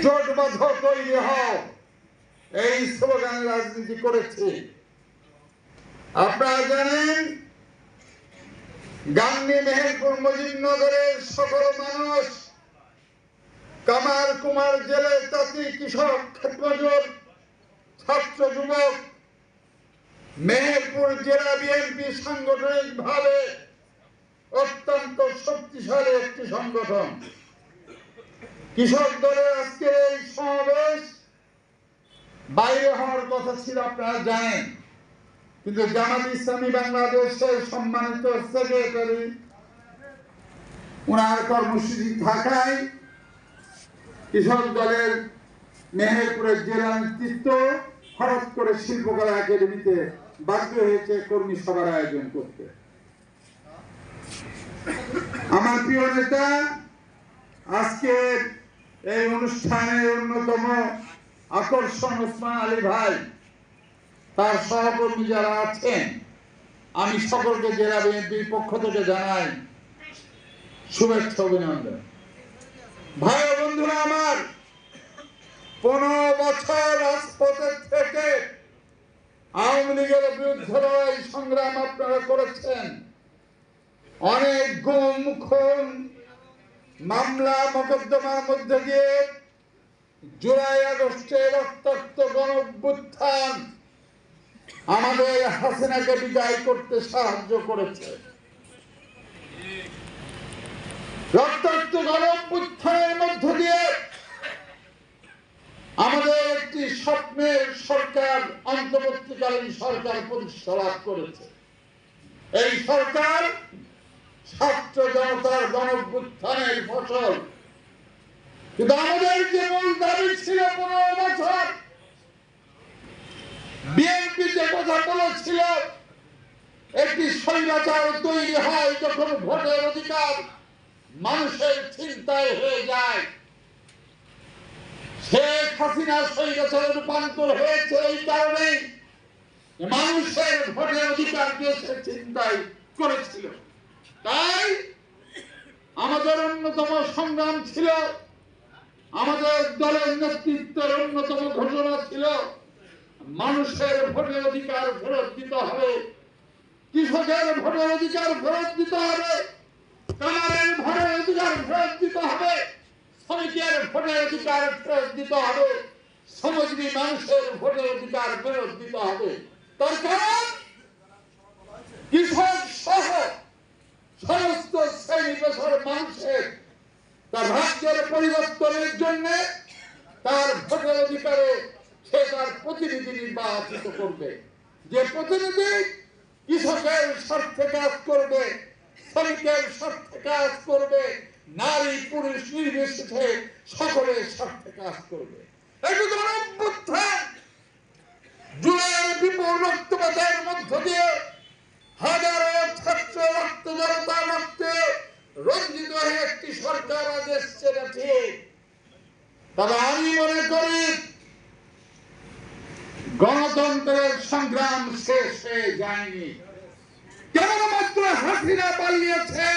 জোটবদ্ধ তৈরি হও, এই স্লোগানে রাজনীতি করেছে। আপনারা জানেন গান্ধী মেহেরপুর মুজিবনগরের সকল মানুষ, কামার কুমার জেলে তাঁতি কৃষক ক্ষেত্রজোর ছাত্র যুবক, মেহেরপুর জেলা বিএনপি সাংগঠনিক ভাবে অত্যন্ত শক্তিশালী একটি সংগঠন। কৃষক দলের আজকের এই সমাবেশ বাইরে হওয়ার কথা ছিল, আপনারা জানেন, কিন্তু জামাত ইসলামী বাংলাদেশের সম্মানিত সেক্রেটারি ওনার কর্মসূচি থাকায় কৃষক দলের মেহেরপুরের জেলা নেতৃত্ব হঠাৎ করে শিল্পকলা একাডেমিতে বাধ্য হয়েছে কর্মী সভার আয়োজন করতে। আমার প্রিয় নেতা আজকে এই অনুষ্ঠানের অন্যতম আকর্ষণ ওসমান আলী ভাই, তার সহকর্মী যারা আছেন, আমি সকলকে জেলা বিএনপির পক্ষ থেকে জানাই শুভেচ্ছা অভিনন্দন। ভাই ও বন্ধুরা আমার, 15 বছর রাজপথের থেকে আওয়ামী লীগের বিরুদ্ধে লড়াই সংগ্রাম আপনারা করেছেন। অনেক গুম খুন মামলা মোকদ্দমার মধ্যে দিয়ে জুলাই আগস্টে রক্তাক্ত গণঅভ্যুত্থান আমাদের হাসিনাকে বিদায় করতে সাহায্য করেছে। রক্তাক্ত গণঅভ্যুত্থানের মধ্য দিয়ে আমাদের একটি স্বপ্নের সরকার, অন্তর্বর্তীকালীন সরকার প্রতিষ্ঠা লাভ করেছে। এই সরকার ছাত্র জনতার গণঅভ্যুত্থানের ফসল। কিন্তু আমাদের যে মূল দাবি ছিল 15 বছর, বিএনপি যে কথা বলেছিল একটি স্বৈরাচার তৈরি হয় যখন ভোটের অধিকার মানুষের চিন্তায় হয়ে যায়। শেখ হাসিনা স্বৈরাচারে রূপান্তর হয়েছে এই কারণে মানুষের ভোটের অধিকার দেশে চিন্তায় করেছিল। তাই আমাদের অন্যতম সংগ্রাম ছিল, আমাদের দলের নেতৃত্বের অন্যতম ঘোষণা ছিল মানুষের ভোটের অধিকার ফেরত দিতে হবে, কৃষকের ভোটের অধিকার ফেরত দিতে হবে, কামারের ভোটের অধিকার ফেরত দিতে হবে, শ্রমিকের ভোটের অধিকার ফেরত দিতে হবে, শ্রমজীবী মানুষের ভোটের অধিকার ফেরত দিতে হবে। তার কারণ কৃষক সহ সমস্ত শ্রেণী পেশার মানুষের তার ভাগ্যের পরিবর্তনের জন্য তার ভোটের অধিকারে সে তার প্রতিনিধি নির্বাচিত করবে। যে প্রতিনিধি কৃষকের স্বার্থে কাজ করবে, শ্রমিকের স্বার্থে কাজ করবে, নারী পুরুষ নির্বিশেষে সকলের স্বার্থে কাজ করবে। জুলাইয়ের বিপুল রক্তপাতের মধ্য দিয়ে হাজারো ছাত্র রক্ত জনতা রক্তে রঞ্জিত হয়ে একটি সরকার আজ এসছে, না ঠিক? তবে আমি মনে করি গণতন্ত্রের সংগ্রাম শেষ হয়ে যায়নি। কেবলমাত্র হাসিনা পালিয়েছে,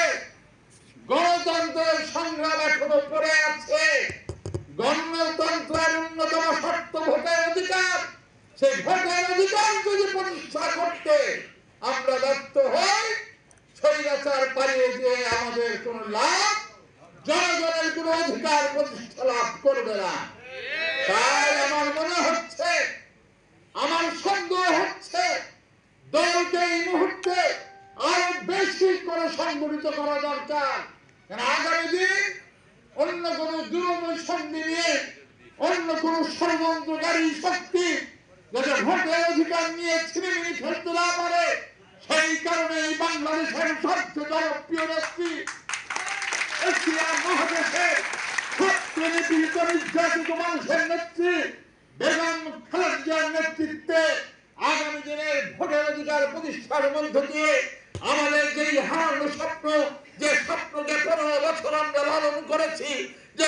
গণতন্ত্রের সংগ্রাম এখনো পড়ে আছে। গণতন্ত্রের অন্যতম শর্ত ভোটের অধিকার। সেই ভোটের অধিকার যদি প্রতিষ্ঠা করতে আমরা ব্যর্থ হই, স্বৈরাচার পালিয়ে দিয়ে আমাদের কোন লাভ, জনগণের কোন অধিকার প্রতিষ্ঠা লাভ করবে না। তাই আমার মনে হচ্ছে, আমার সন্দেহ হচ্ছে, দলকে এই মুহূর্তে আরো বেশি করে সংগঠিত করা দরকার। কারণ আগামী দিন অন্য কোন দুরবসন্ধি নিয়ে অন্য কোন ষড়যন্ত্রকারী শক্তি যাতে ভোটের অধিকার নিয়ে ছিনিমিনি খেলতে না পারে, সেই কারণে এই বাংলাদেশের সবচেয়ে জনপ্রিয় নেত্রী এশিয়া মহাদেশের সবচেয়ে নিপীড়িত নির্যাতিত মানুষের নেত্রী বেগম খালেদা জিয়ার নেতৃত্বে আগামী দিনের ভোটের অধিকার প্রতিষ্ঠার মধ্য দিয়ে আমাদের যেই হারানো স্বপ্ন, যে স্বপ্নকে 15 বছর আমরা লালন করেছি, যে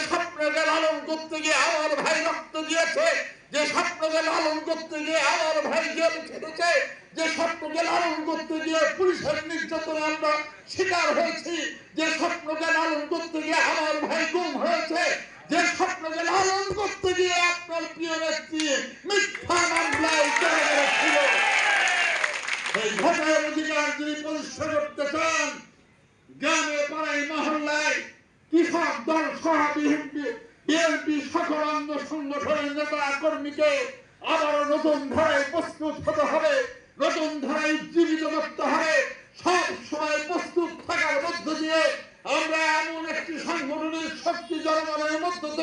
স্বপ্নকে লালন করতে গিয়ে আমার ভাই রক্ত দিয়েছে, যে স্বপ্নকে লালন করতে গিয়ে আমার ভাই জেল খেটেছে, যে স্বপ্নকে লালন করতে গিয়ে পুলিশের নির্যাতনে আমরা শিকার হয়েছি, যে স্বপ্নকে লালন করতে গিয়ে আমার ভাই গুম হয়েছে, যে স্বপ্নকে লালন করতে গিয়ে আপনার প্রিয় ব্যক্তি মিথ্যা মামলায় চলে গেছিল, সেই ভোটার অধিকার যদি প্রতিষ্ঠা করতে চান, গ্রামে পাড়ায় মহল্লায় কৃষক দল সহ বিএনপি সকল অঙ্গ সংগঠনের নেতা কর্মীকে আবারও নতুন ধারায় প্রস্তুত হতে হবে, নতুন ধারায় জীবিত করতে হবে। সব সময় প্রস্তুত থাকার মধ্য দিয়ে আমরা এমন একটি সাংগঠনিক শক্তি জনগণের মধ্য থেকে